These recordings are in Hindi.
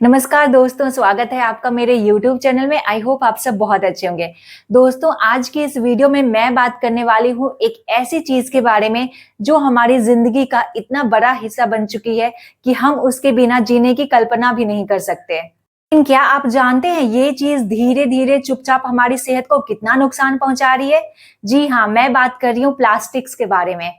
नमस्कार दोस्तों, स्वागत है आपका मेरे YouTube चैनल में। आई होप आप सब बहुत अच्छे होंगे। दोस्तों, आज की इस वीडियो में मैं बात करने वाली हूँ एक ऐसी चीज के बारे में जो हमारी जिंदगी का इतना बड़ा हिस्सा बन चुकी है कि हम उसके बिना जीने की कल्पना भी नहीं कर सकते। लेकिन क्या आप जानते हैं ये चीज धीरे धीरे चुपचाप हमारी सेहत को कितना नुकसान पहुंचा रही है? जी हाँ, मैं बात कर रही हूँ प्लास्टिक्स के बारे में।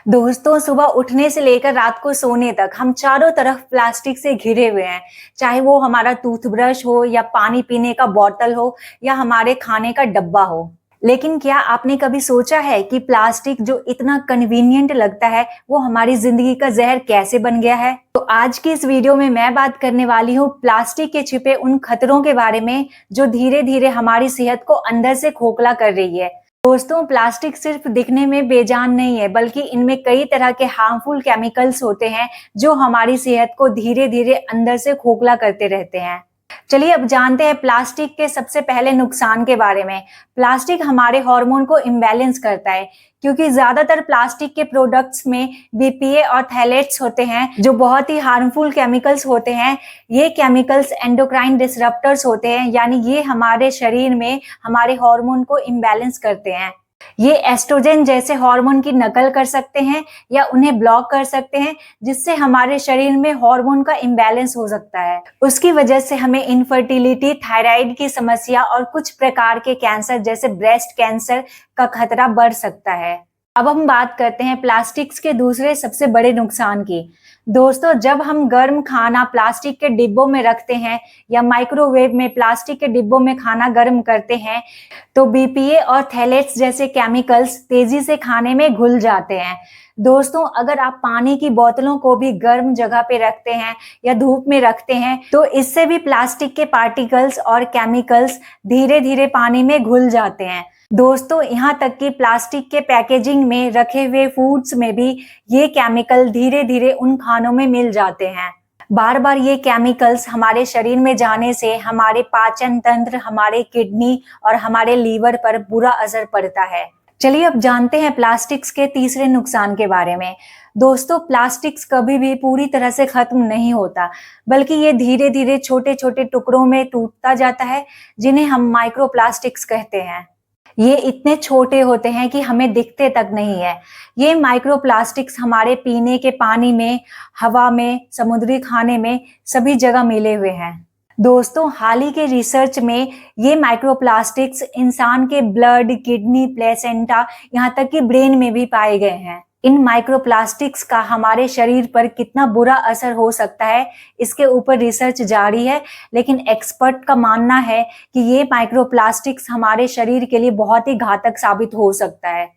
दोस्तों, सुबह उठने से लेकर रात को सोने तक हम चारों तरफ प्लास्टिक से घिरे हुए हैं। चाहे वो हमारा टूथब्रश हो या पानी पीने का बोतल हो या हमारे खाने का डब्बा हो। लेकिन क्या आपने कभी सोचा है कि प्लास्टिक जो इतना कन्वीनियंट लगता है वो हमारी जिंदगी का जहर कैसे बन गया है? तो आज की इस वीडियो में मैं बात करने वाली हूँ प्लास्टिक के छिपे उन खतरों के बारे में जो धीरे धीरे हमारी सेहत को अंदर से खोखला कर रही है। दोस्तों, प्लास्टिक सिर्फ दिखने में बेजान नहीं है, बल्कि इनमें कई तरह के हार्मफुल केमिकल्स होते हैं जो हमारी सेहत को धीरे धीरे अंदर से खोखला करते रहते हैं। चलिए अब जानते हैं प्लास्टिक के सबसे पहले नुकसान के बारे में। प्लास्टिक हमारे हार्मोन को इम्बैलेंस करता है, क्योंकि ज्यादातर प्लास्टिक के प्रोडक्ट्स में बीपीए और थैलेट्स होते हैं जो बहुत ही हार्मफुल केमिकल्स होते हैं। ये केमिकल्स एंडोक्राइन डिसरप्टर्स होते हैं, यानी ये हमारे शरीर में हमारे हार्मोन को इम्बैलेंस करते हैं। ये एस्ट्रोजन जैसे हार्मोन की नकल कर सकते हैं या उन्हें ब्लॉक कर सकते हैं, जिससे हमारे शरीर में हार्मोन का इम्बैलेंस हो सकता है। उसकी वजह से हमें इनफर्टिलिटी, थायराइड की समस्या और कुछ प्रकार के कैंसर जैसे ब्रेस्ट कैंसर का खतरा बढ़ सकता है। अब हम बात करते हैं प्लास्टिक्स के दूसरे सबसे बड़े नुकसान की। दोस्तों, जब हम गर्म खाना प्लास्टिक के डिब्बों में रखते हैं या माइक्रोवेव में प्लास्टिक के डिब्बों में खाना गर्म करते हैं तो बीपीए और थैलेट्स जैसे केमिकल्स तेजी से खाने में घुल जाते हैं। दोस्तों, अगर आप पानी की बोतलों को भी गर्म जगह पे रखते हैं या धूप में रखते हैं तो इससे भी प्लास्टिक के पार्टिकल्स और केमिकल्स धीरे धीरे पानी में घुल जाते हैं। दोस्तों, यहाँ तक कि प्लास्टिक के पैकेजिंग में रखे हुए फूड्स में भी ये केमिकल धीरे धीरे उन खानों में मिल जाते हैं। बार बार ये केमिकल्स हमारे शरीर में जाने से हमारे पाचन तंत्र, हमारे किडनी और हमारे लीवर पर बुरा असर पड़ता है। चलिए अब जानते हैं प्लास्टिक्स के तीसरे नुकसान के बारे में। दोस्तों, प्लास्टिक्स कभी भी पूरी तरह से खत्म नहीं होता, बल्कि ये धीरे धीरे छोटे छोटे टुकड़ों में टूटता जाता है, जिन्हें हम माइक्रोप्लास्टिक्स कहते हैं। ये इतने छोटे होते हैं कि हमें दिखते तक नहीं है। ये माइक्रोप्लास्टिक्स हमारे पीने के पानी में, हवा में, समुद्री खाने में सभी जगह मिले हुए हैं। दोस्तों, हाल ही के रिसर्च में ये माइक्रोप्लास्टिक्स इंसान के ब्लड, किडनी, प्लेसेंटा, यहाँ तक कि ब्रेन में भी पाए गए हैं। इन माइक्रोप्लास्टिक्स का हमारे शरीर पर कितना बुरा असर हो सकता है, इसके ऊपर रिसर्च जारी है, लेकिन एक्सपर्ट का मानना है कि ये माइक्रोप्लास्टिक्स हमारे शरीर के लिए बहुत ही घातक साबित हो सकता है,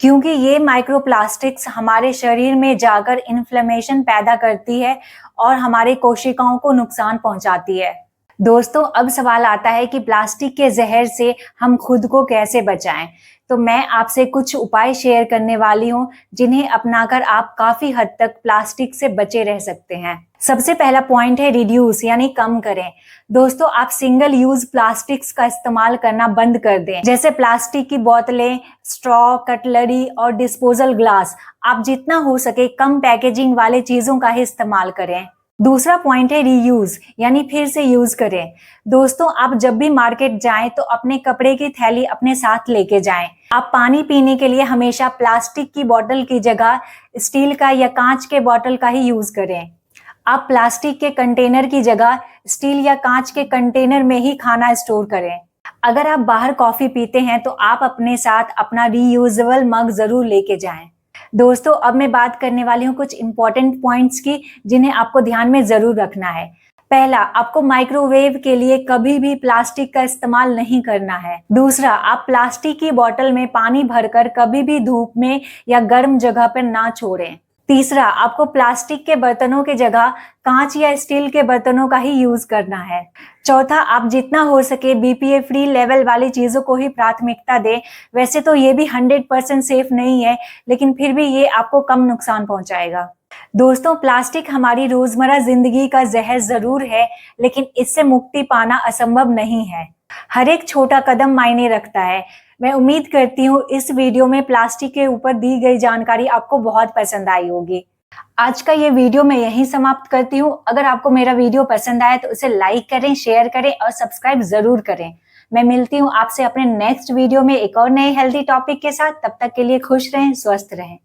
क्योंकि ये माइक्रोप्लास्टिक्स हमारे शरीर में जाकर इन्फ्लेमेशन पैदा करती है और हमारे कोशिकाओं को नुकसान पहुंचाती है। दोस्तों, अब सवाल आता है कि प्लास्टिक के जहर से हम खुद को कैसे बचाएं। तो मैं आपसे कुछ उपाय शेयर करने वाली हूँ जिन्हें अपनाकर आप काफी हद तक प्लास्टिक से बचे रह सकते हैं। सबसे पहला पॉइंट है रिड्यूस, यानी कम करें। दोस्तों, आप सिंगल यूज प्लास्टिक्स का इस्तेमाल करना बंद कर दें, जैसे प्लास्टिक की बोतलें, स्ट्रॉ, कटलरी और डिस्पोजल ग्लास। आप जितना हो सके कम पैकेजिंग वाले चीजों का ही इस्तेमाल करें। दूसरा पॉइंट है रीयूज, यानी फिर से यूज करें। दोस्तों, आप जब भी मार्केट जाएं तो अपने कपड़े की थैली अपने साथ लेके जाएं। आप पानी पीने के लिए हमेशा प्लास्टिक की बोतल की जगह स्टील का या कांच के बोतल का ही यूज करें। आप प्लास्टिक के कंटेनर की जगह स्टील या कांच के कंटेनर में ही खाना स्टोर करें। अगर आप बाहर कॉफी पीते हैं तो आप अपने साथ अपना रीयूजेबल मग जरूर लेके जाएं। दोस्तों, अब मैं बात करने वाली हूँ कुछ इंपॉर्टेंट पॉइंट्स की जिन्हें आपको ध्यान में जरूर रखना है। पहला, आपको माइक्रोवेव के लिए कभी भी प्लास्टिक का इस्तेमाल नहीं करना है। दूसरा, आप प्लास्टिक की बोतल में पानी भरकर कभी भी धूप में या गर्म जगह पर ना छोड़ें। तीसरा, आपको प्लास्टिक के बर्तनों की जगह कांच या स्टील के बर्तनों का ही यूज करना है। चौथा, आप जितना हो सके बीपीए फ्री लेवल वाली चीजों को ही प्राथमिकता दें। वैसे तो ये भी 100% सेफ नहीं है, लेकिन फिर भी ये आपको कम नुकसान पहुंचाएगा। दोस्तों, प्लास्टिक हमारी रोजमर्रा जिंदगी का जहर जरूर है, लेकिन इससे मुक्ति पाना असंभव नहीं है। हर एक छोटा कदम मायने रखता है। मैं उम्मीद करती हूँ इस वीडियो में प्लास्टिक के ऊपर दी गई जानकारी आपको बहुत पसंद आई होगी। आज का ये वीडियो मैं यहीं समाप्त करती हूँ। अगर आपको मेरा वीडियो पसंद आए तो उसे लाइक करें, शेयर करें और सब्सक्राइब जरूर करें। मैं मिलती हूँ आपसे अपने नेक्स्ट वीडियो में एक और नए हेल्दी टॉपिक के साथ। तब तक के लिए खुश रहें, स्वस्थ रहें।